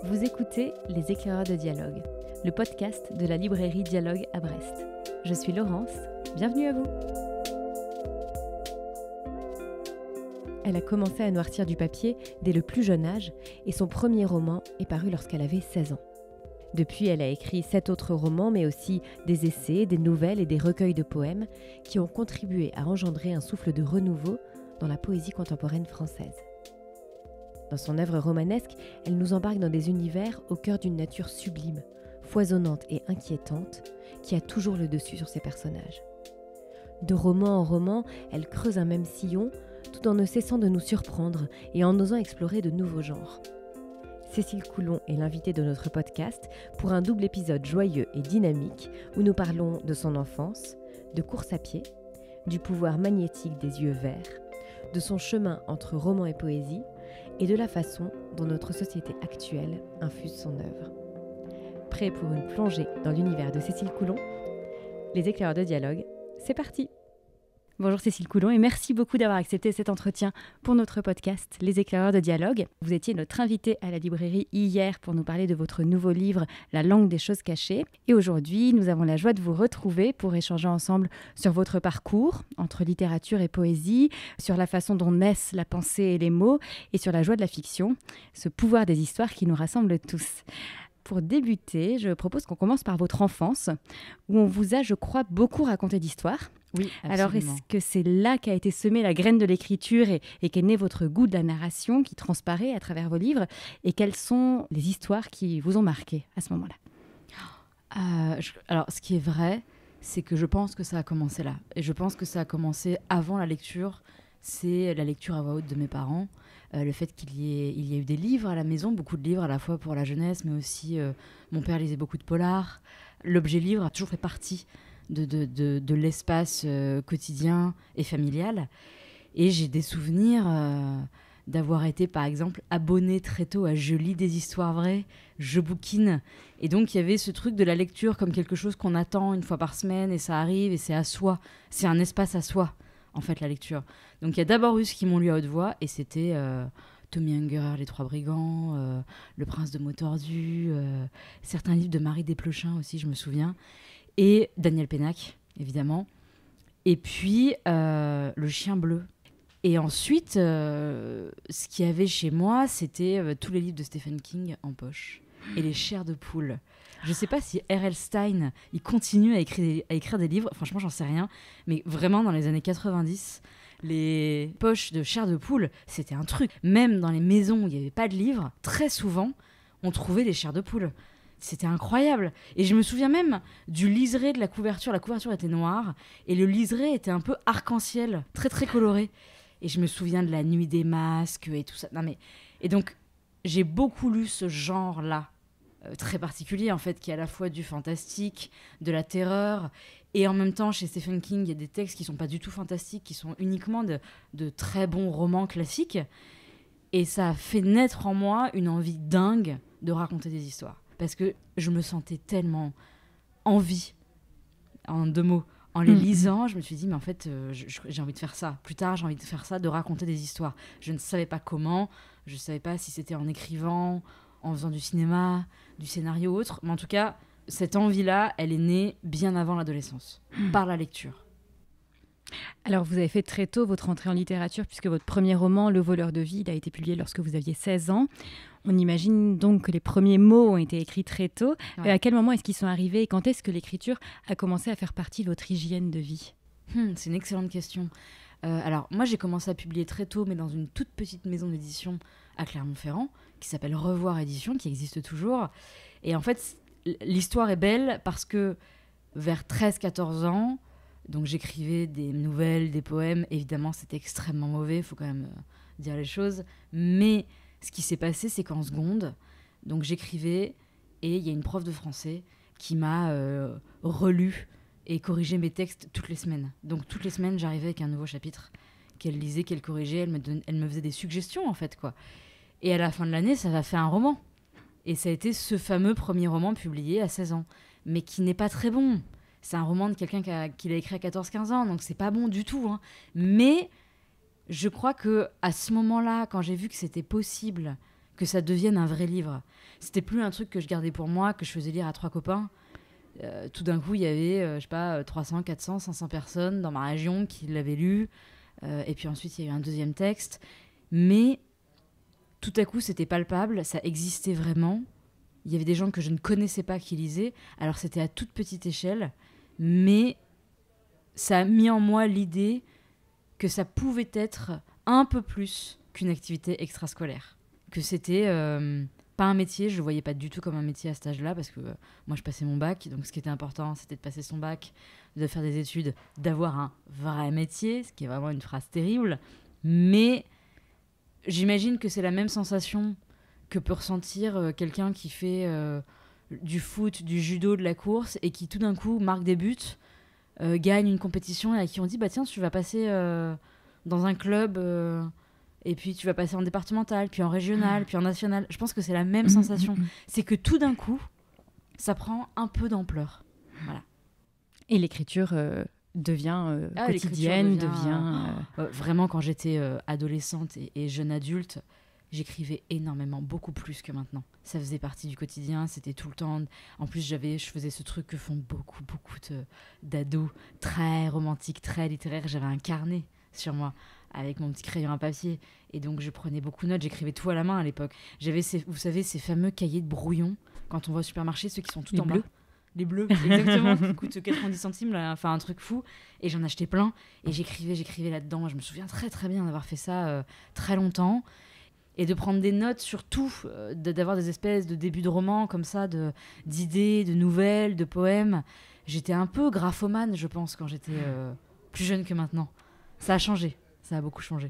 Vous écoutez Les Éclaireurs de Dialogue, le podcast de la librairie Dialogue à Brest. Je suis Laurence, bienvenue à vous. Elle a commencé à noircir du papier dès le plus jeune âge et son premier roman est paru lorsqu'elle avait 16 ans. Depuis, elle a écrit 7 autres romans, mais aussi des essais, des nouvelles et des recueils de poèmes qui ont contribué à engendrer un souffle de renouveau dans la poésie contemporaine française. Dans son œuvre romanesque, elle nous embarque dans des univers au cœur d'une nature sublime, foisonnante et inquiétante, qui a toujours le dessus sur ses personnages. De roman en roman, elle creuse un même sillon, tout en ne cessant de nous surprendre et en osant explorer de nouveaux genres. Cécile Coulon est l'invitée de notre podcast pour un double épisode joyeux et dynamique où nous parlons de son enfance, de course à pied, du pouvoir magnétique des yeux verts, de son chemin entre roman et poésie et de la façon dont notre société actuelle infuse son œuvre. Prêt pour une plongée dans l'univers de Cécile Coulon ? Les éclaireurs de dialogue, c'est parti! Bonjour Cécile Coulon et merci beaucoup d'avoir accepté cet entretien pour notre podcast Les Éclaireurs de Dialogue. Vous étiez notre invitée à la librairie hier pour nous parler de votre nouveau livre La langue des choses cachées. Et aujourd'hui, nous avons la joie de vous retrouver pour échanger ensemble sur votre parcours entre littérature et poésie, sur la façon dont naissent la pensée et les mots et sur la joie de la fiction, ce pouvoir des histoires qui nous rassemble tous. Pour débuter, je propose qu'on commence par votre enfance, où on vous a, je crois, beaucoup raconté d'histoires. Oui, absolument. Alors, est-ce que c'est là qu'a été semée la graine de l'écriture et qu'est né votre goût de la narration qui transparaît à travers vos livres ? Et quelles sont les histoires qui vous ont marqué à ce moment-là ? Alors, ce qui est vrai, c'est que je pense que ça a commencé là. Et je pense que ça a commencé avant la lecture. C'est la lecture à voix haute de mes parents. Le fait qu'il y ait eu des livres à la maison, beaucoup de livres à la fois pour la jeunesse, mais aussi mon père lisait beaucoup de polars. L'objet livre a toujours fait partie de l'espace quotidien et familial. Et j'ai des souvenirs d'avoir été, par exemple, abonnée très tôt à Je lis des histoires vraies, je bouquine. Et donc, il y avait ce truc de la lecture comme quelque chose qu'on attend une fois par semaine et ça arrive et c'est à soi. C'est un espace à soi, en fait, la lecture. Donc, il y a d'abord eu ce qui m'ont lu à haute voix et c'était Tommy Ungerer, Les Trois Brigands, Le Prince de Mots Tordus, certains livres de Marie Desplechin aussi, je me souviens. Et Daniel Pénac, évidemment. Et puis, Le Chien bleu. Et ensuite, ce qu'il y avait chez moi, c'était tous les livres de Stephen King en poche. Et les chairs de poule. Je ne sais pas si R.L. Stein, il continue à écrire des livres. Franchement, j'en sais rien. Mais vraiment, dans les années 90, les poches de chairs de poule, c'était un truc. Même dans les maisons où il n'y avait pas de livres, très souvent, on trouvait des chairs de poule. C'était incroyable. Et je me souviens même du liseré de la couverture. La couverture était noire et le liseré était un peu arc-en-ciel, très très coloré. Et je me souviens de La Nuit des masques et tout ça. Et donc, j'ai beaucoup lu ce genre-là, très particulier en fait, qui est à la fois du fantastique, de la terreur. Et en même temps, chez Stephen King, il y a des textes qui ne sont pas du tout fantastiques, qui sont uniquement de très bons romans classiques. Et ça a fait naître en moi une envie dingue de raconter des histoires. Parce que je me sentais tellement en vie, en 2 mots. En les lisant, je me suis dit, mais en fait, j'ai envie de faire ça. Plus tard, j'ai envie de faire ça, de raconter des histoires. Je ne savais pas comment, je ne savais pas si c'était en écrivant, en faisant du cinéma, du scénario ou autre. Mais en tout cas, cette envie-là, elle est née bien avant l'adolescence, par la lecture. Alors, vous avez fait très tôt votre entrée en littérature, puisque votre premier roman, Le voleur de vie, il a été publié lorsque vous aviez 16 ans. On imagine donc que les premiers mots ont été écrits très tôt. Ouais. À quel moment est-ce qu'ils sont arrivés et quand est-ce que l'écriture a commencé à faire partie de votre hygiène de vie ? C'est une excellente question. Alors, moi, j'ai commencé à publier très tôt, mais dans une toute petite maison d'édition à Clermont-Ferrand, qui s'appelle Revoir Édition, qui existe toujours. Et en fait, l'histoire est belle parce que vers 13-14 ans, donc j'écrivais des nouvelles, des poèmes. Évidemment, c'était extrêmement mauvais, il faut quand même dire les choses. Mais ce qui s'est passé, c'est qu'en seconde, donc j'écrivais et il y a une prof de français qui m'a relu et corrigé mes textes toutes les semaines. Donc toutes les semaines, j'arrivais avec un nouveau chapitre qu'elle lisait, qu'elle corrigeait. Elle me faisait des suggestions, en fait, quoi. Et à la fin de l'année, ça va faire un roman. Et ça a été ce fameux premier roman publié à 16 ans, mais qui n'est pas très bon. C'est un roman de quelqu'un qui l'a écrit à 14-15 ans, donc c'est pas bon du tout. Hein. Mais je crois qu'à ce moment-là, quand j'ai vu que c'était possible, que ça devienne un vrai livre. C'était plus un truc que je gardais pour moi, que je faisais lire à 3 copains. Tout d'un coup, il y avait, 300, 400, 500 personnes dans ma région qui l'avaient lu. Et puis ensuite, il y a eu un deuxième texte. Mais tout à coup, c'était palpable, ça existait vraiment. Il y avait des gens que je ne connaissais pas qui lisaient. Alors, c'était à toute petite échelle. Mais ça a mis en moi l'idée que ça pouvait être un peu plus qu'une activité extrascolaire. Que c'était pas un métier, je le voyais pas du tout comme un métier à cet âge-là, parce que moi je passais mon bac, donc ce qui était important c'était de passer son bac, de faire des études, d'avoir un vrai métier, ce qui est vraiment une phrase terrible, mais j'imagine que c'est la même sensation que peut ressentir quelqu'un qui fait du foot, du judo, de la course, et qui tout d'un coup marque des buts, gagne une compétition, et à qui on dit bah tiens tu vas passer dans un club... et puis tu vas passer en départemental, puis en régional, puis en national. Je pense que c'est la même sensation. C'est que tout d'un coup, ça prend un peu d'ampleur. Voilà. Et l'écriture devient quotidienne, Vraiment, quand j'étais adolescente et jeune adulte, j'écrivais énormément, beaucoup plus que maintenant. Ça faisait partie du quotidien, c'était tout le temps. En plus, je faisais ce truc que font beaucoup d'ados, très romantiques, très littéraires. J'avais un carnet sur moi, avec mon petit crayon à papier. Et donc, je prenais beaucoup de notes, j'écrivais tout à la main à l'époque. J'avais, vous savez, ces fameux cahiers de brouillon, quand on va au supermarché, ceux qui sont tout en bas. Les bleus, exactement, qui coûtent 90 centimes, là, enfin un truc fou. Et j'en achetais plein, et j'écrivais là-dedans. Je me souviens très très bien d'avoir fait ça très longtemps. Et de prendre des notes sur tout, d'avoir des espèces de débuts de romans comme ça, d'idées, de nouvelles, de poèmes. J'étais un peu graphomane, je pense, quand j'étais plus jeune que maintenant. Ça a changé, ça a beaucoup changé.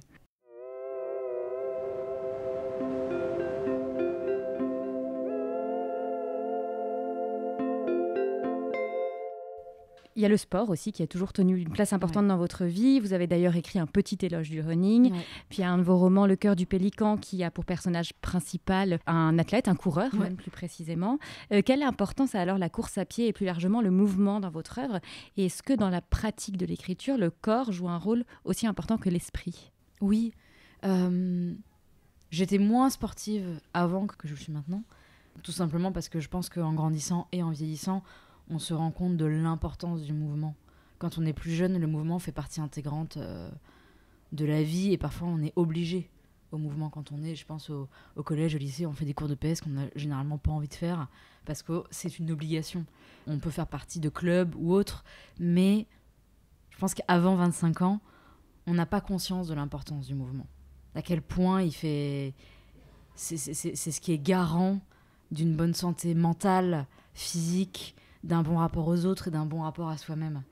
Il y a le sport aussi qui a toujours tenu une place importante dans votre vie. Vous avez d'ailleurs écrit un petit éloge du running. Puis il y a un de vos romans, Le cœur du pélican, qui a pour personnage principal un athlète, un coureur, même plus précisément. Quelle importance a alors la course à pied et plus largement le mouvement dans votre œuvre ? Et est-ce que dans la pratique de l'écriture, le corps joue un rôle aussi important que l'esprit ? Oui. J'étais moins sportive avant que je le suis maintenant. Tout simplement parce que je pense qu'en grandissant et en vieillissant, on se rend compte de l'importance du mouvement. Quand on est plus jeune, le mouvement fait partie intégrante de la vie, et parfois on est obligé au mouvement quand on est, je pense au collège, au lycée, on fait des cours de PS qu'on n'a généralement pas envie de faire parce que c'est une obligation. On peut faire partie de clubs ou autres, mais je pense qu'avant 25 ans, on n'a pas conscience de l'importance du mouvement. À quel point il fait... C'est ce qui est garant d'une bonne santé mentale, physique, d'un bon rapport aux autres et d'un bon rapport à soi-même.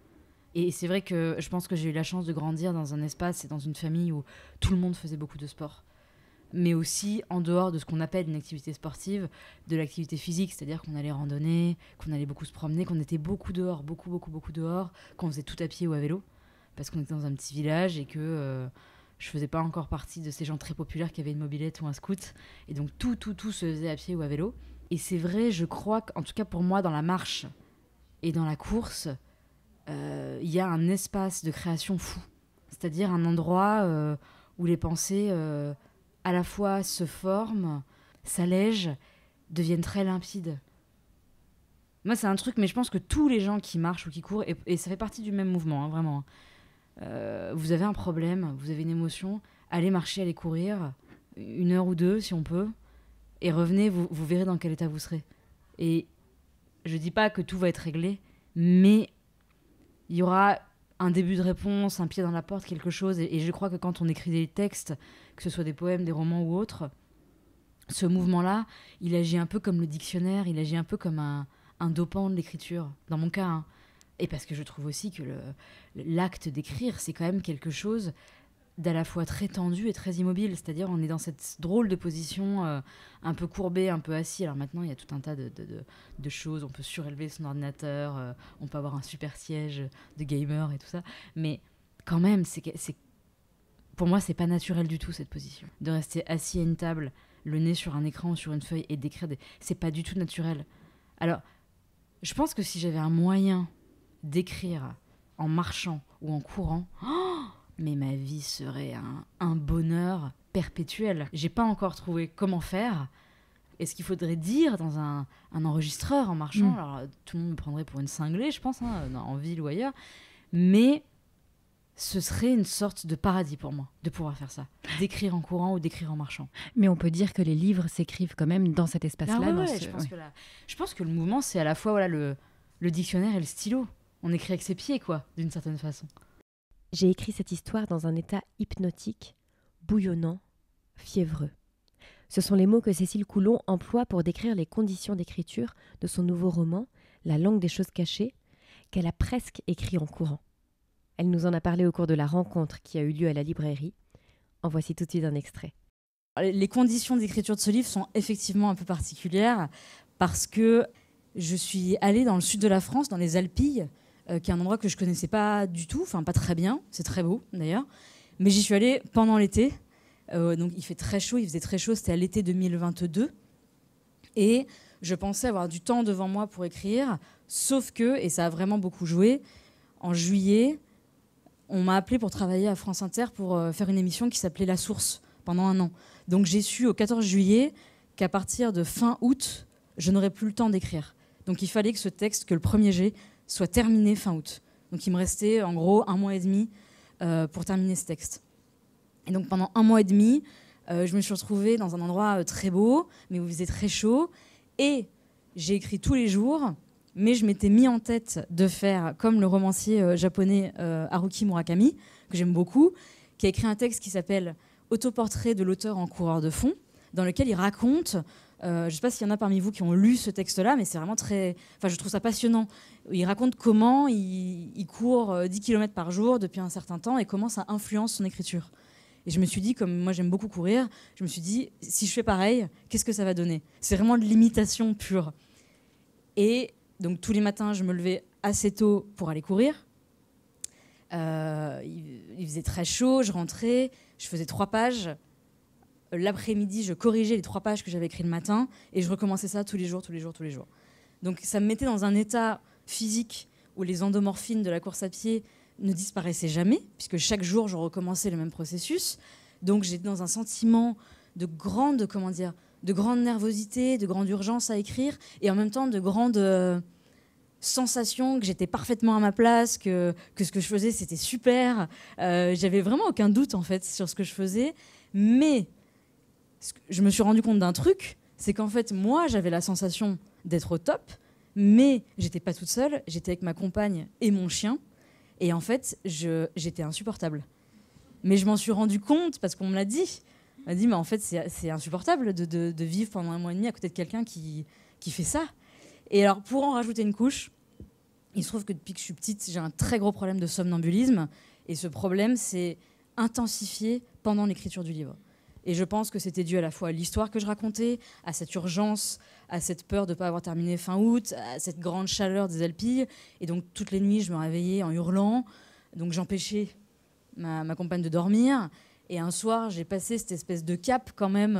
Et c'est vrai que je pense que j'ai eu la chance de grandir dans un espace et dans une famille où tout le monde faisait beaucoup de sport. Mais aussi en dehors de ce qu'on appelle une activité sportive, de l'activité physique, c'est-à-dire qu'on allait randonner, qu'on allait beaucoup se promener, qu'on était beaucoup dehors, beaucoup dehors, qu'on faisait tout à pied ou à vélo, parce qu'on était dans un petit village et que je faisais pas encore partie de ces gens très populaires qui avaient une mobilette ou un scoot. Et donc tout se faisait à pied ou à vélo. Et c'est vrai, je crois qu'en tout cas pour moi, dans la marche et dans la course, il y a un espace de création fou. C'est-à-dire un endroit où les pensées à la fois se forment, s'allègent, deviennent très limpides. Moi, c'est un truc, mais je pense que tous les gens qui marchent ou qui courent, et ça fait partie du même mouvement, hein, vraiment. Vous avez un problème, vous avez une émotion, allez marcher, allez courir, 1 heure ou 2 si on peut, et revenez, vous verrez dans quel état vous serez. Et je dis pas que tout va être réglé, mais il y aura un début de réponse, un pied dans la porte, quelque chose. Et je crois que quand on écrit des textes, que ce soit des poèmes, des romans ou autres, ce mouvement-là, il agit un peu comme le dictionnaire, il agit un peu comme un dopant de l'écriture, dans mon cas. Hein. Et parce que je trouve aussi que l'acte d'écrire, c'est quand même quelque chose d'à la fois très tendu et très immobile. C'est-à-dire, on est dans cette drôle de position, un peu courbée, un peu assis. Alors maintenant, il y a tout un tas de choses. On peut surélever son ordinateur, on peut avoir un super siège de gamer et tout ça. Mais quand même, pour moi, c'est pas naturel du tout, cette position. De rester assis à une table, le nez sur un écran ou sur une feuille et d'écrire, c'est pas du tout naturel. Alors, je pense que si j'avais un moyen d'écrire en marchant ou en courant, mais ma vie serait un bonheur perpétuel. J'ai pas encore trouvé comment faire. Est-ce qu'il faudrait dire dans un enregistreur en marchant? Alors, tout le monde me prendrait pour une cinglée, je pense, en ville ou ailleurs. Mais ce serait une sorte de paradis pour moi, de pouvoir faire ça. D'écrire en courant ou d'écrire en marchant. Mais on peut dire que les livres s'écrivent quand même dans cet espace-là. Je pense que le mouvement, c'est à la fois le dictionnaire et le stylo. On écrit avec ses pieds, quoi, d'une certaine façon. J'ai écrit cette histoire dans un état hypnotique, bouillonnant, fiévreux. Ce sont les mots que Cécile Coulon emploie pour décrire les conditions d'écriture de son nouveau roman, La langue des choses cachées, qu'elle a presque écrit en courant. Elle nous en a parlé au cours de la rencontre qui a eu lieu à la librairie. En voici tout de suite un extrait. Les conditions d'écriture de ce livre sont effectivement un peu particulières parce que je suis allée dans le sud de la France, dans les Alpilles, qui est un endroit que je connaissais pas du tout, enfin pas très bien, c'est très beau d'ailleurs, mais j'y suis allée pendant l'été, donc il fait très chaud, il faisait très chaud, c'était à l'été 2022, et je pensais avoir du temps devant moi pour écrire, sauf que, et ça a vraiment beaucoup joué, en juillet, on m'a appelé pour travailler à France Inter pour faire une émission qui s'appelait La Source pendant 1 an. Donc j'ai su au 14 juillet qu'à partir de fin août, je n'aurais plus le temps d'écrire. Donc il fallait que ce texte, que le premier jet, soit terminé fin août. Donc il me restait en gros 1 mois et demi pour terminer ce texte. Et donc pendant 1 mois et demi, je me suis retrouvée dans un endroit très beau, mais où il faisait très chaud. Et j'ai écrit tous les jours, mais je m'étais mis en tête de faire comme le romancier japonais Haruki Murakami, que j'aime beaucoup, qui a écrit un texte qui s'appelle Autoportrait de l'auteur en coureur de fond, dans lequel il raconte... je ne sais pas s'il y en a parmi vous qui ont lu ce texte-là, mais c'est vraiment très... Enfin, je trouve ça passionnant. Il raconte comment il court 10 km par jour depuis un certain temps et comment ça influence son écriture. Et je me suis dit, comme moi j'aime beaucoup courir, je me suis dit, si je fais pareil, qu'est-ce que ça va donner? C'est vraiment de l'imitation pure. Et donc tous les matins, je me levais assez tôt pour aller courir. Il faisait très chaud, je rentrais, je faisais 3 pages. L'après-midi, je corrigeais les 3 pages que j'avais écrites le matin et je recommençais ça tous les jours. Donc ça me mettait dans un état physique où les endomorphines de la course à pied ne disparaissaient jamais, puisque chaque jour, je recommençais le même processus. Donc j'étais dans un sentiment de grande nervosité, de grande urgence à écrire et en même temps de grande sensation que j'étais parfaitement à ma place, que ce que je faisais, c'était super. J'avais vraiment aucun doute en fait sur ce que je faisais, mais... je me suis rendu compte d'un truc, c'est qu'en fait, moi, j'avais la sensation d'être au top, mais j'étais pas toute seule, j'étais avec ma compagne et mon chien, et en fait, j'étais insupportable. Mais je m'en suis rendu compte parce qu'on me l'a dit. On m'a dit, mais en fait, c'est insupportable de vivre pendant 1 mois et demi à côté de quelqu'un qui fait ça. Et alors, pour en rajouter une couche, il se trouve que depuis que je suis petite, j'ai un très gros problème de somnambulisme, et ce problème s'est intensifié pendant l'écriture du livre. Et je pense que c'était dû à la fois à l'histoire que je racontais, à cette urgence, à cette peur de ne pas avoir terminé fin août, à cette grande chaleur des Alpilles. Et donc, toutes les nuits, je me réveillais en hurlant. Donc, j'empêchais ma compagne de dormir. Et un soir, j'ai passé cette espèce de cap quand même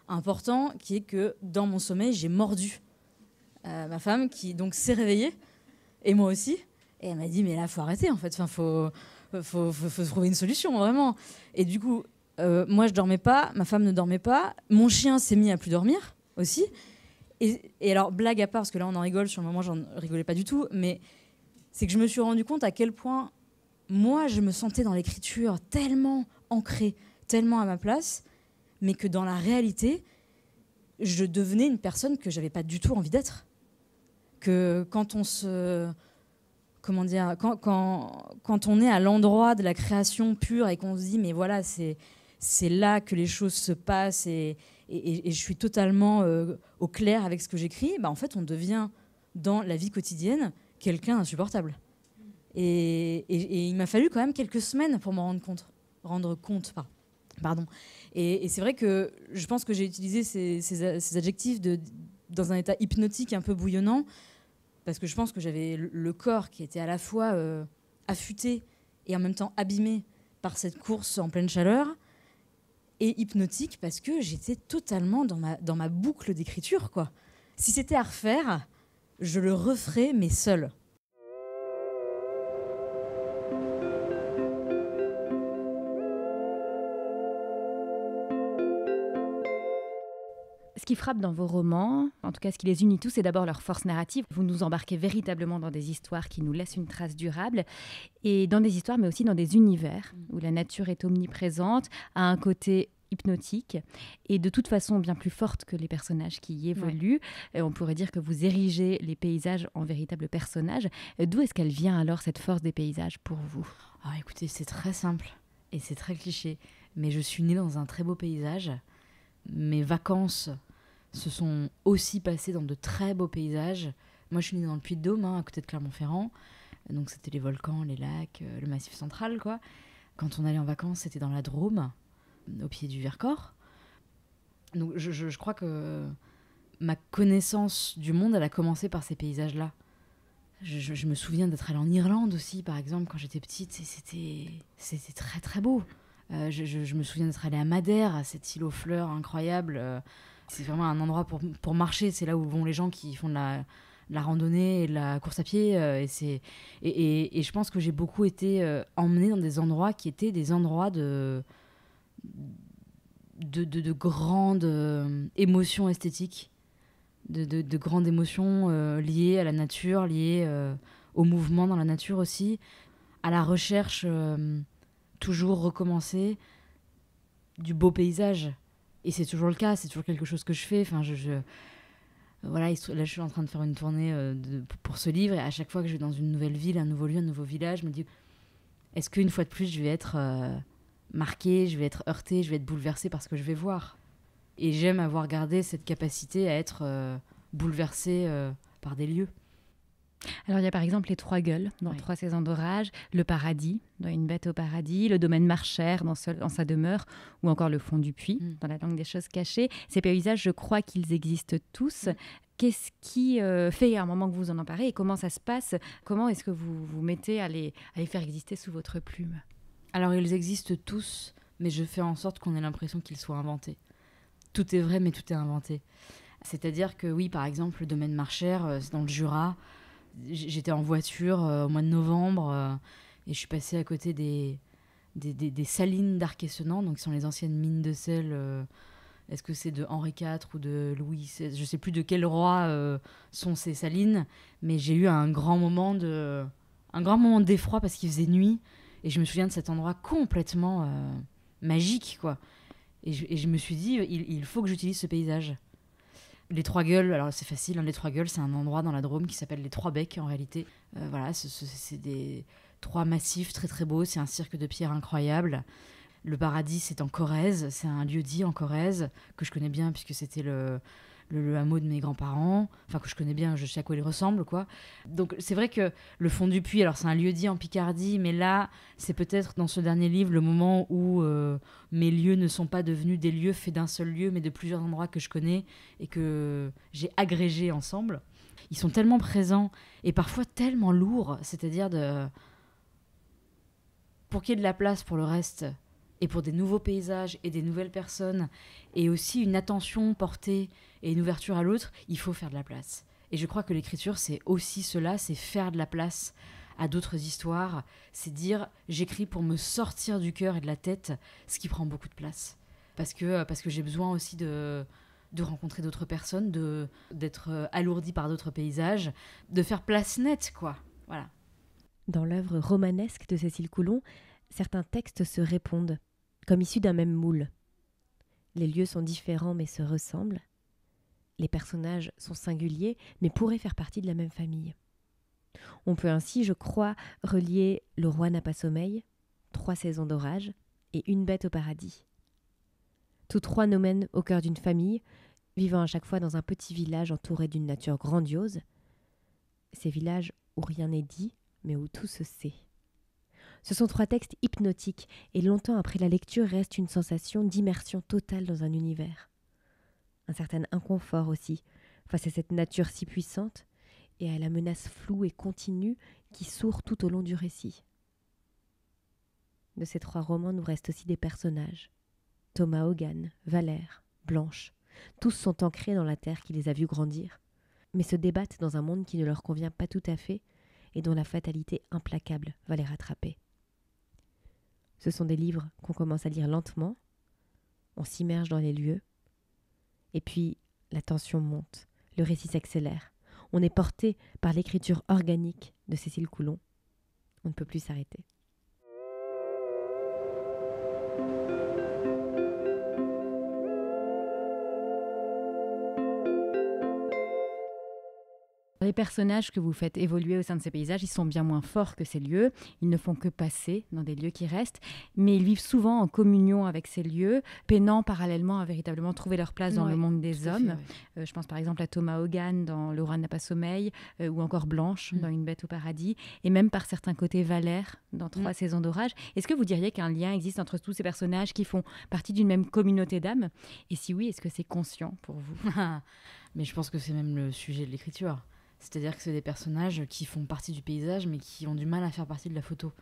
important, qui est que dans mon sommeil, j'ai mordu ma femme, qui donc s'est réveillée, et moi aussi. Et elle m'a dit, mais là, il faut arrêter, en fait. Enfin, faut trouver une solution, vraiment. Et du coup... moi, je dormais pas, ma femme ne dormait pas, mon chien s'est mis à plus dormir aussi. Et alors, blague à part, parce que là, on en rigole, sur le moment, j'en rigolais pas du tout, mais c'est que je me suis rendu compte à quel point, moi, je me sentais dans l'écriture tellement ancrée, tellement à ma place, mais que dans la réalité, je devenais une personne que j'avais pas du tout envie d'être. Que quand on se... Comment dire, quand on est à l'endroit de la création pure et qu'on se dit, mais voilà, c'est là que les choses se passent et je suis totalement au clair avec ce que j'écris, bah en fait, on devient, dans la vie quotidienne, quelqu'un d'insupportable. Et il m'a fallu quand même quelques semaines pour m'en rendre compte. Pardon. Et c'est vrai que je pense que j'ai utilisé ces adjectifs dans un état hypnotique un peu bouillonnant, parce que je pense que j'avais le corps qui était à la fois affûté et en même temps abîmé par cette course en pleine chaleur, et hypnotique parce que j'étais totalement dans ma boucle d'écriture, quoi. Si c'était à refaire, je le referais, mais seule. qui frappe dans vos romans, en tout cas ce qui les unit tous, c'est d'abord leur force narrative. Vous nous embarquez véritablement dans des histoires qui nous laissent une trace durable, et dans des histoires, mais aussi dans des univers où la nature est omniprésente, a un côté hypnotique et de toute façon bien plus forte que les personnages qui y évoluent. On pourrait dire que vous érigez les paysages en véritables personnages. D'où est-ce qu'elle vient alors, cette force des paysages pour vous ? Écoutez, c'est très simple et c'est très cliché, mais je suis née dans un très beau paysage. Mes vacances se sont aussi passées dans de très beaux paysages. Moi, je suis née dans le Puy-de-Dôme, à côté de Clermont-Ferrand. Donc, c'était les volcans, les lacs, le Massif central, quoi. Quand on allait en vacances, c'était dans la Drôme, au pied du Vercors. Donc, je crois que ma connaissance du monde, elle a commencé par ces paysages-là. Je me souviens d'être allée en Irlande aussi, par exemple, quand j'étais petite. Et c'était très, très beau. Je me souviens d'être allée à Madère, à cette île aux fleurs incroyable. C'est vraiment un endroit pour marcher. C'est là où vont les gens qui font de la randonnée et de la course à pied. Et je pense que j'ai beaucoup été emmenée dans des endroits qui étaient des endroits de grandes émotions esthétiques, de grandes émotions liées à la nature, liées au mouvement dans la nature aussi, à la recherche toujours recommencer du beau paysage. Et c'est toujours le cas, c'est toujours quelque chose que je fais. Enfin, voilà, là, je suis en train de faire une tournée pour ce livre, et à chaque fois que je vais dans une nouvelle ville, un nouveau lieu, un nouveau village, je me dis, est-ce qu'une fois de plus, je vais être marquée, je vais être heurtée, je vais être bouleversée par ce que je vais voir. Et j'aime avoir gardé cette capacité à être bouleversée par des lieux. Alors il y a par exemple les Trois Gueules dans 3 saisons d'orage, le Paradis dans Une bête au paradis, le domaine Marchère dans sa demeure, ou encore le fond du puits dans La langue des choses cachées. Ces paysages, je crois qu'ils existent tous. Qu'est-ce qui fait à un moment que vous en emparez et comment ça se passe ? Comment est-ce que vous vous mettez à les faire exister sous votre plume ? Alors ils existent tous, mais je fais en sorte qu'on ait l'impression qu'ils soient inventés. Tout est vrai, mais tout est inventé. C'est-à-dire que oui, par exemple, le domaine Marchère, c'est dans le Jura. J'étais en voiture au mois de novembre et je suis passée à côté des salines d'Arc-et-Senans, donc qui sont les anciennes mines de sel. Est-ce que c'est de Henri IV ou de Louis XVI ? Je ne sais plus de quel roi sont ces salines, mais j'ai eu un grand moment d'effroi parce qu'il faisait nuit, et je me souviens de cet endroit complètement magique, quoi. Et je me suis dit, il faut que j'utilise ce paysage. Les Trois Gueules, alors c'est facile, les Trois Gueules, c'est un endroit dans la Drôme qui s'appelle les Trois Becs en réalité. Voilà, c'est des 3 massifs très très beaux, c'est un cirque de pierre incroyable. Le Paradis, c'est en Corrèze, c'est un lieu-dit en Corrèze que je connais bien puisque c'était le hameau de mes grands-parents, enfin que je connais bien, je sais à quoi il ressemble, quoi. Donc c'est vrai que le fond du puits, alors c'est un lieu-dit en Picardie, mais là, c'est peut-être dans ce dernier livre le moment où mes lieux ne sont pas devenus des lieux faits d'un seul lieu, mais de plusieurs endroits que je connais et que j'ai agrégés ensemble. Ils sont tellement présents et parfois tellement lourds, c'est-à-dire pour qu'il y ait de la place pour le reste et pour des nouveaux paysages et des nouvelles personnes, et aussi une attention portée et une ouverture à l'autre, il faut faire de la place. Et je crois que l'écriture, c'est aussi cela, c'est faire de la place à d'autres histoires, c'est dire, j'écris pour me sortir du cœur et de la tête, ce qui prend beaucoup de place. Parce que j'ai besoin aussi de rencontrer d'autres personnes, d'être alourdi par d'autres paysages, de faire place nette, quoi. Voilà. Dans l'œuvre romanesque de Cécile Coulon, certains textes se répondent, comme issus d'un même moule. Les lieux sont différents mais se ressemblent. Les personnages sont singuliers mais pourraient faire partie de la même famille. On peut ainsi, je crois, relier Le roi n'a pas sommeil, 3 saisons d'orage et Une bête au paradis. Tous 3 nous mènent au cœur d'une famille, vivant à chaque fois dans un petit village entouré d'une nature grandiose. Ces villages où rien n'est dit, mais où tout se sait. Ce sont 3 textes hypnotiques et longtemps après la lecture reste une sensation d'immersion totale dans un univers. Un certain inconfort aussi, face à cette nature si puissante et à la menace floue et continue qui sourd tout au long du récit. De ces 3 romans nous restent aussi des personnages. Thomas Hogan, Valère, Blanche, tous sont ancrés dans la terre qui les a vus grandir, mais se débattent dans un monde qui ne leur convient pas tout à fait et dont la fatalité implacable va les rattraper. Ce sont des livres qu'on commence à lire lentement, on s'immerge dans les lieux, et puis, La tension monte, le récit s'accélère. On est porté par l'écriture organique de Cécile Coulon. On ne peut plus s'arrêter. Les personnages que vous faites évoluer au sein de ces paysages, ils sont bien moins forts que ces lieux. Ils ne font que passer dans des lieux qui restent, mais ils vivent souvent en communion avec ces lieux, peinant parallèlement à véritablement trouver leur place dans le monde des hommes. Fait, je pense par exemple à Thomas Hogan dans Le Roi n'a pas sommeil, ou encore Blanche dans Une bête au paradis, et même par certains côtés Valère dans 3 saisons d'orage. Est-ce que vous diriez qu'un lien existe entre tous ces personnages qui font partie d'une même communauté d'âmes ? Et si oui, est-ce que c'est conscient pour vous ? Mais je pense que c'est même le sujet de l'écriture. C'est-à-dire que c'est des personnages qui font partie du paysage, mais qui ont du mal à faire partie de la photo.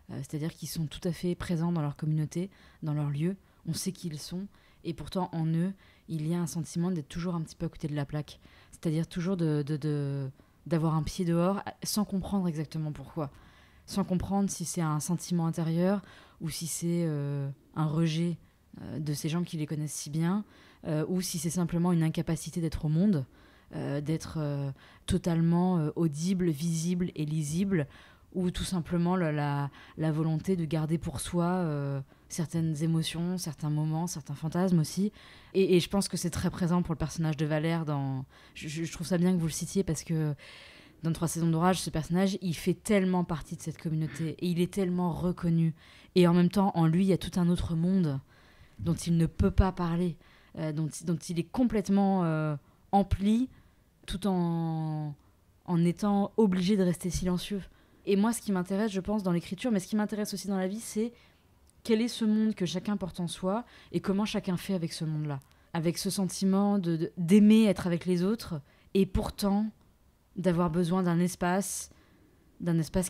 C'est-à-dire qu'ils sont tout à fait présents dans leur communauté, dans leur lieu. On sait qui ils sont, et pourtant en eux, il y a un sentiment d'être toujours un petit peu à côté de la plaque. C'est-à-dire toujours d'avoir un pied dehors, sans comprendre exactement pourquoi. Sans comprendre si c'est un sentiment intérieur, ou si c'est un rejet de ces gens qui les connaissent si bien, ou si c'est simplement une incapacité d'être au monde. D'être totalement audible, visible et lisible, ou tout simplement la volonté de garder pour soi certaines émotions, certains moments, certains fantasmes aussi. Et je pense que c'est très présent pour le personnage de Valère. Je trouve ça bien que vous le citiez, parce que dans 3 saisons d'orage, ce personnage, il fait tellement partie de cette communauté, et il est tellement reconnu. Et en même temps, en lui, il y a tout un autre monde dont il ne peut pas parler, dont il est complètement empli, tout en étant obligé de rester silencieux. Et moi, ce qui m'intéresse, je pense, dans l'écriture, mais ce qui m'intéresse aussi dans la vie, c'est quel est ce monde que chacun porte en soi, et comment chacun fait avec ce monde-là. Avec ce sentiment d'aimer être avec les autres, et pourtant d'avoir besoin d'un espace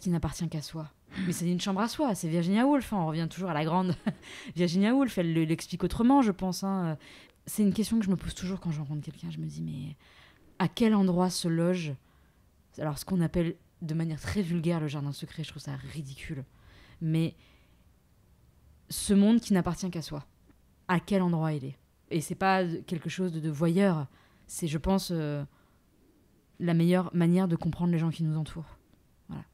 qui n'appartient qu'à soi. Mais c'est une chambre à soi, c'est Virginia Woolf, on revient toujours à la grande Virginia Woolf, elle l'explique autrement, je pense. C'est une question que je me pose toujours quand je rencontre quelqu'un, je me dis, mais à quel endroit se loge, alors ce qu'on appelle de manière très vulgaire le jardin secret, je trouve ça ridicule, mais ce monde qui n'appartient qu'à soi, à quel endroit il est? Et c'est pas quelque chose de voyeur, c'est, je pense, la meilleure manière de comprendre les gens qui nous entourent. Voilà.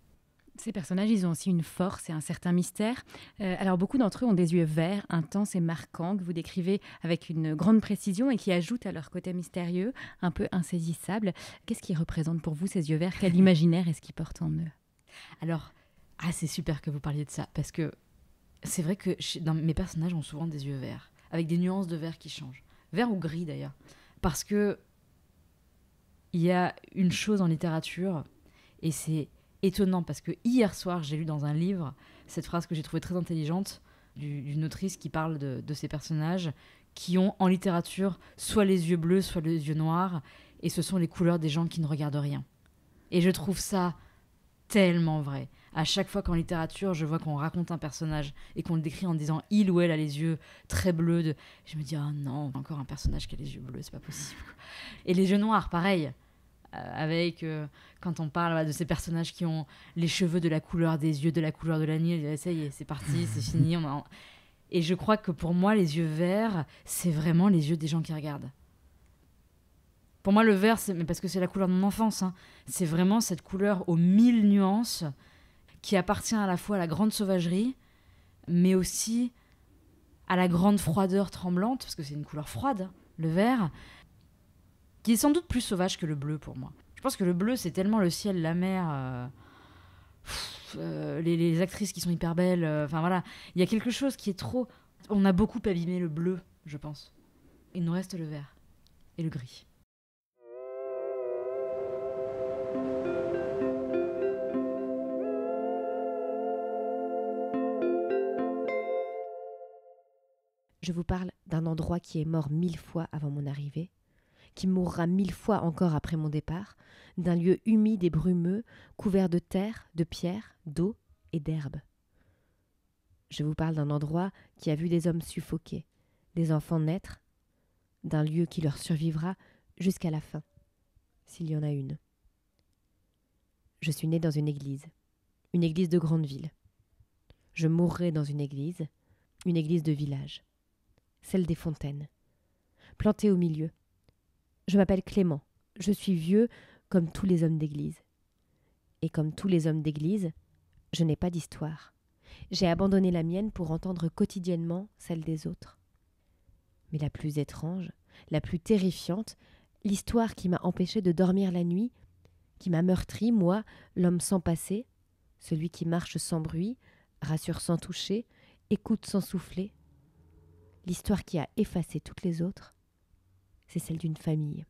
Ces personnages, ils ont aussi une force et un certain mystère. Alors, beaucoup d'entre eux ont des yeux verts, intenses et marquants, que vous décrivez avec une grande précision et qui ajoutent à leur côté mystérieux, un peu insaisissable. Qu'est-ce qu'ils représentent pour vous, ces yeux verts? Quel imaginaire est-ce qu'ils portent en eux? Alors, c'est super que vous parliez de ça, parce que c'est vrai que mes personnages ont souvent des yeux verts, avec des nuances de vert qui changent. Vert ou gris, d'ailleurs. Parce que il y a une chose en littérature, et c'est étonnant, parce que hier soir, j'ai lu dans un livre cette phrase que j'ai trouvée très intelligente d'une autrice qui parle de ces personnages qui ont en littérature soit les yeux bleus, soit les yeux noirs, et ce sont les couleurs des gens qui ne regardent rien. Et je trouve ça tellement vrai. À chaque fois qu'en littérature, je vois qu'on raconte un personnage et qu'on le décrit en disant « il ou elle a les yeux très bleus », je me dis « ah non, encore un personnage qui a les yeux bleus, c'est pas possible ». Et les yeux noirs, pareil. Avec quand on parle de ces personnages qui ont les cheveux de la couleur des yeux, de la couleur de la nuit, ça y est, c'est parti, c'est fini. Et je crois que pour moi, les yeux verts, c'est vraiment les yeux des gens qui regardent. Pour moi, le vert, mais parce que c'est la couleur de mon enfance, c'est vraiment cette couleur aux 1000 nuances qui appartient à la fois à la grande sauvagerie, mais aussi à la grande froideur tremblante, parce que c'est une couleur froide, le vert, qui est sans doute plus sauvage que le bleu pour moi. Je pense que le bleu, c'est tellement le ciel, la mer, les actrices qui sont hyper belles, enfin voilà. Il y a quelque chose qui est trop... On a beaucoup abîmé le bleu, je pense. Il nous reste le vert et le gris. Je vous parle d'un endroit qui est mort 1000 fois avant mon arrivée, qui mourra 1000 fois encore après mon départ, d'un lieu humide et brumeux, couvert de terre, de pierres, d'eau et d'herbes. Je vous parle d'un endroit qui a vu des hommes suffoquer, des enfants naître, d'un lieu qui leur survivra jusqu'à la fin, s'il y en a une. Je suis née dans une église de grande ville. Je mourrai dans une église de village, celle des fontaines, plantée au milieu, Je m'appelle Clément. Je suis vieux comme tous les hommes d'église. Et comme tous les hommes d'église, je n'ai pas d'histoire. J'ai abandonné la mienne pour entendre quotidiennement celle des autres. Mais la plus étrange, la plus terrifiante, l'histoire qui m'a empêché de dormir la nuit, qui m'a meurtri, moi, l'homme sans passé, celui qui marche sans bruit, rassure sans toucher, écoute sans souffler, l'histoire qui a effacé toutes les autres, c'est celle d'une famille.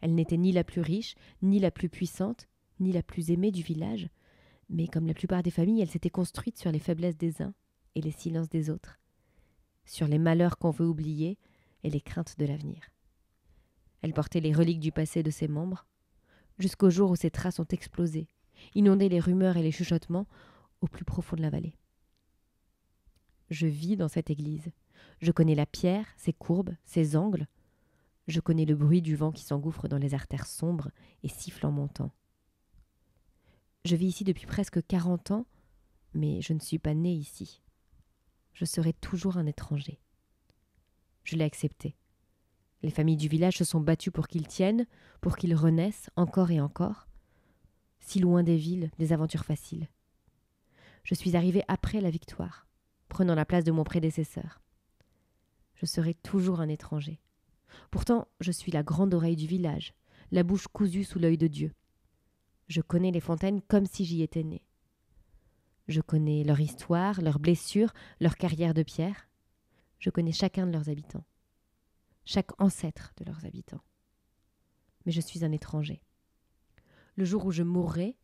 Elle n'était ni la plus riche, ni la plus puissante, ni la plus aimée du village, mais comme la plupart des familles, elle s'était construite sur les faiblesses des uns et les silences des autres, sur les malheurs qu'on veut oublier et les craintes de l'avenir. Elle portait les reliques du passé de ses membres, jusqu'au jour où ses traces ont explosé, inondé les rumeurs et les chuchotements au plus profond de la vallée. Je vis dans cette église. Je connais la pierre, ses courbes, ses angles. Je connais le bruit du vent qui s'engouffre dans les artères sombres et siffle en montant. Je vis ici depuis presque 40 ans, mais je ne suis pas née ici. Je serai toujours un étranger. Je l'ai accepté. Les familles du village se sont battues pour qu'il tienne, pour qu'il renaisse encore et encore. Si loin des villes, des aventures faciles. Je suis arrivée après la victoire, prenant la place de mon prédécesseur. Je serai toujours un étranger. Pourtant, je suis la grande oreille du village, la bouche cousue sous l'œil de Dieu. Je connais les fontaines comme si j'y étais née. Je connais leur histoire, leurs blessures, leur carrière de pierre. Je connais chacun de leurs habitants, chaque ancêtre de leurs habitants. Mais je suis un étranger. Le jour où je mourrai,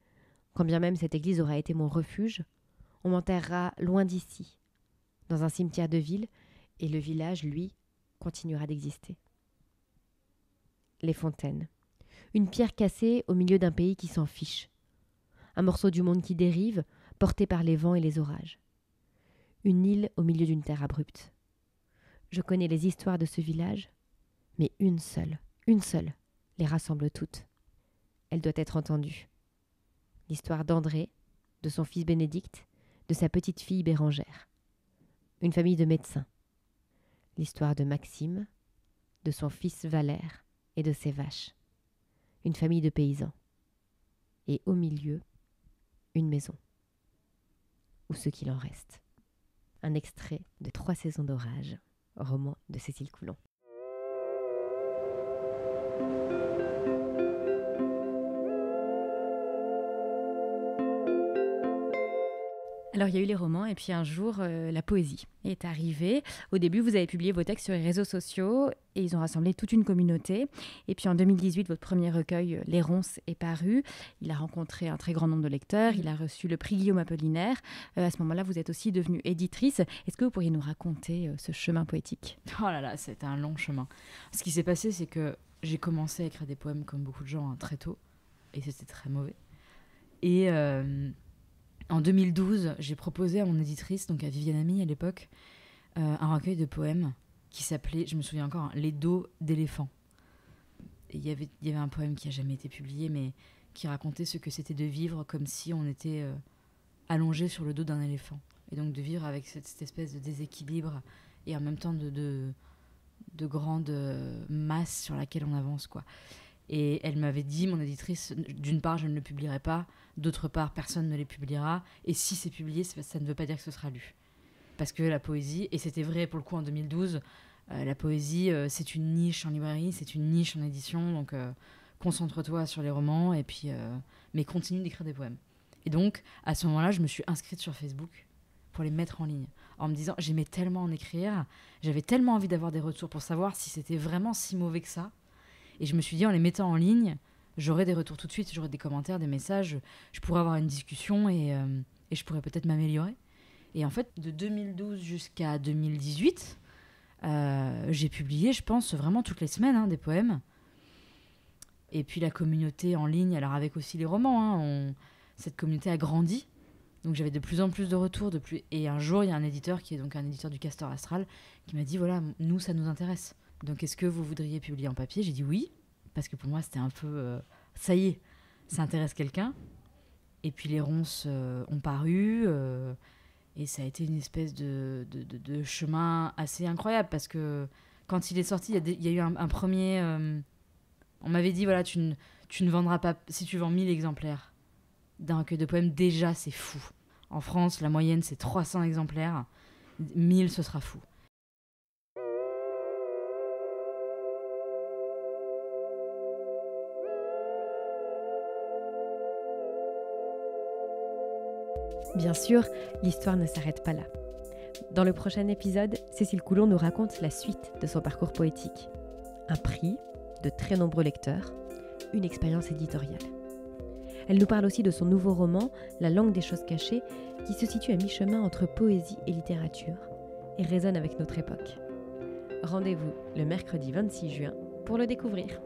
quand bien même cette église aura été mon refuge, on m'enterrera loin d'ici, dans un cimetière de ville, et le village, lui, continuera d'exister. Les fontaines. Une pierre cassée au milieu d'un pays qui s'en fiche. Un morceau du monde qui dérive, porté par les vents et les orages. Une île au milieu d'une terre abrupte. Je connais les histoires de ce village, mais une seule, les rassemble toutes. Elle doit être entendue. L'histoire d'André, de son fils Bénédicte, de sa petite-fille Bérangère. Une famille de médecins. L'histoire de Maxime, de son fils Valère et de ses vaches. Une famille de paysans. Et au milieu, une maison. Ou ce qu'il en reste. Un extrait de 3 saisons d'orage, roman de Cécile Coulon. Alors il y a eu les romans et puis un jour la poésie est arrivée. Au début vous avez publié vos textes sur les réseaux sociaux et ils ont rassemblé toute une communauté. Et puis en 2018 votre premier recueil Les Ronces est paru. Il a rencontré un très grand nombre de lecteurs. Il a reçu le prix Guillaume Apollinaire. À ce moment-là vous êtes aussi devenue éditrice. Est-ce que vous pourriez nous raconter ce chemin poétique ? Oh là là, c'était un long chemin. Ce qui s'est passé, c'est que j'ai commencé à écrire des poèmes comme beaucoup de gens très tôt. Et c'était très mauvais. Et en 2012, j'ai proposé à mon éditrice, donc à Viviane Ami à l'époque, un recueil de poèmes qui s'appelait, je me souviens encore, Les dos d'éléphant. Il y avait un poème qui n'a jamais été publié, mais qui racontait ce que c'était de vivre comme si on était allongé sur le dos d'un éléphant. Et donc de vivre avec cette espèce de déséquilibre et en même temps de grande masse sur laquelle on avance, quoi. Et elle m'avait dit, mon éditrice, d'une part, je ne le publierai pas, d'autre part, personne ne les publiera, et si c'est publié, ça ne veut pas dire que ce sera lu. Parce que la poésie, et c'était vrai pour le coup en 2012, la poésie, c'est une niche en librairie, c'est une niche en édition, donc concentre-toi sur les romans, et puis, mais continue d'écrire des poèmes. Et donc, à ce moment-là, je me suis inscrite sur Facebook pour les mettre en ligne, en me disant, j'aimais tellement en écrire, j'avais tellement envie d'avoir des retours pour savoir si c'était vraiment si mauvais que ça. Et je me suis dit, en les mettant en ligne, j'aurai des retours tout de suite, j'aurai des commentaires, des messages, je pourrais avoir une discussion et je pourrais peut-être m'améliorer. Et en fait, de 2012 jusqu'à 2018, j'ai publié, je pense, vraiment toutes les semaines des poèmes. Et puis la communauté en ligne, alors avec aussi les romans, cette communauté a grandi. Donc j'avais de plus en plus de retours. Et un jour, il y a un éditeur qui est donc un éditeur du Castor Astral qui m'a dit, voilà, nous, ça nous intéresse. Donc, est-ce que vous voudriez publier en papier ? J'ai dit oui, parce que pour moi, c'était un peu... ça y est, ça intéresse quelqu'un. Et puis, les ronces ont paru, et ça a été une espèce de chemin assez incroyable, parce que quand il est sorti, il y a eu un premier... on m'avait dit, voilà, tu ne vendras pas... Si tu vends 1000 exemplaires d'un recueil de poèmes, déjà, c'est fou. En France, la moyenne, c'est 300 exemplaires. 1000, ce sera fou. Bien sûr, l'histoire ne s'arrête pas là. Dans le prochain épisode, Cécile Coulon nous raconte la suite de son parcours poétique. Un prix, de très nombreux lecteurs, une expérience éditoriale. Elle nous parle aussi de son nouveau roman, La langue des choses cachées, qui se situe à mi-chemin entre poésie et littérature et résonne avec notre époque. Rendez-vous le mercredi 26 juin pour le découvrir.